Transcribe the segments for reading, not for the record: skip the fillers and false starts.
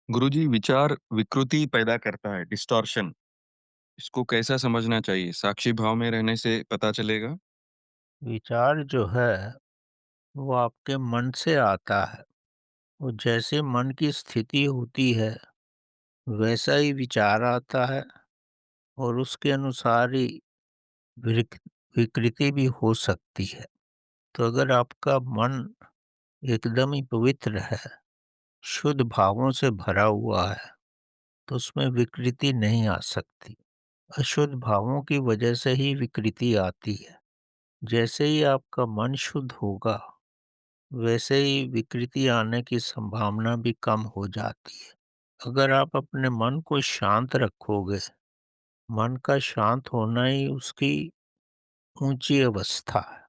गुरुजी विचार विकृति पैदा करता है, डिस्टॉर्शन। इसको कैसा समझना चाहिए? साक्षी भाव में रहने से पता चलेगा? विचार जो है, वो आपके मन से आता है। वो जैसे मन की स्थिति होती है, वैसा ही विचार आता है और उसके अनुसार ही विक विकृति भी हो सकती है। तो अगर आपका मन एकदम ही पवित्र है, शुद्ध भावों से भरा हुआ है, तो उसमें विकृति नहीं आ सकती। अशुद्ध भावों की वजह से ही विकृति आती है। जैसे ही आपका मन शुद्ध होगा, वैसे ही विकृति आने की संभावना भी कम हो जाती है। अगर आप अपने मन को शांत रखोगे, मन का शांत होना ही उसकी ऊंची अवस्था है।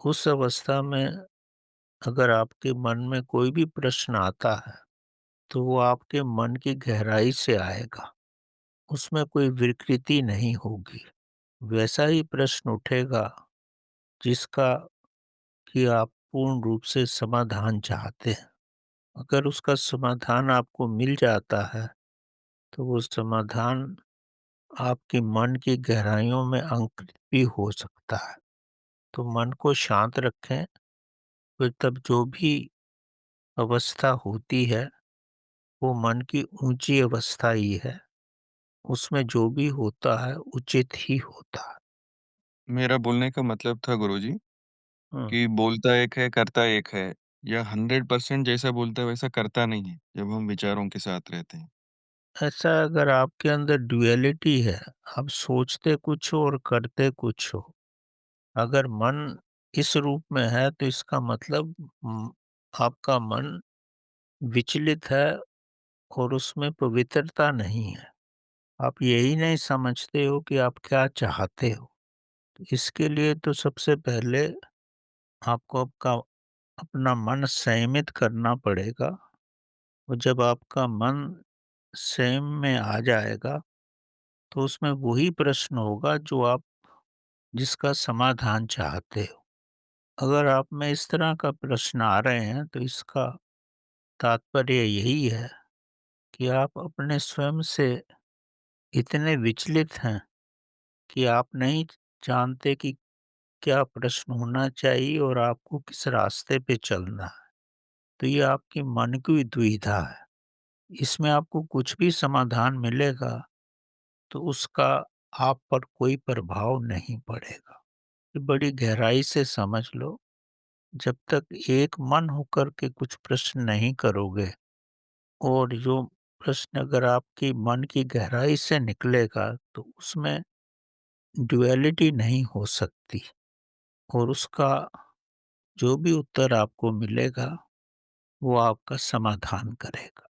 उस अवस्था में अगर आपके मन में कोई भी प्रश्न आता है, तो वो आपके मन की गहराई से आएगा। उसमें कोई विकृति नहीं होगी। वैसा ही प्रश्न उठेगा जिसका कि आप पूर्ण रूप से समाधान चाहते हैं। अगर उसका समाधान आपको मिल जाता है, तो वो समाधान आपके मन की गहराइयों में अंकुरित भी हो सकता है। तो मन को शांत रखें, फिर तब जो भी अवस्था होती है, वो मन की ऊँची अवस्था ही है। उसमें जो भी होता है, उचित ही होता है। मेरा बोलने का मतलब था गुरुजी हुँ, कि बोलता एक है, करता एक है। या 100% जैसा बोलता है वैसा करता नहीं है, जब हम विचारों के साथ रहते हैं। ऐसा अगर आपके अंदर डुअलिटी है, आप सोचते कुछ हो और करते कुछ हो। अगर मन इस रूप में है, तो इसका मतलब आपका मन विचलित है और उसमें पवित्रता नहीं है। आप यही नहीं समझते हो कि आप क्या चाहते हो। इसके लिए तो सबसे पहले आपको आपका अपना मन संयमित करना पड़ेगा और जब आपका मन संयम में आ जाएगा, तो उसमें वही प्रश्न होगा जो आप जिसका समाधान चाहते हो। अगर आप में इस तरह का प्रश्न आ रहे हैं, तो इसका तात्पर्य यही है कि आप अपने स्वयं से इतने विचलित हैं कि आप नहीं जानते कि क्या प्रश्न होना चाहिए और आपको किस रास्ते पे चलना है। तो ये आपकी मन की दुविधा है। इसमें आपको कुछ भी समाधान मिलेगा, तो उसका आप पर कोई प्रभाव नहीं पड़ेगा। ये बड़ी गहराई से समझ लो, जब तक एक मन होकर के कुछ प्रश्न नहीं करोगे और जो प्रश्न अगर आपकी मन की गहराई से निकलेगा, तो उसमें डुअलिटी नहीं हो सकती और उसका जो भी उत्तर आपको मिलेगा, वो आपका समाधान करेगा।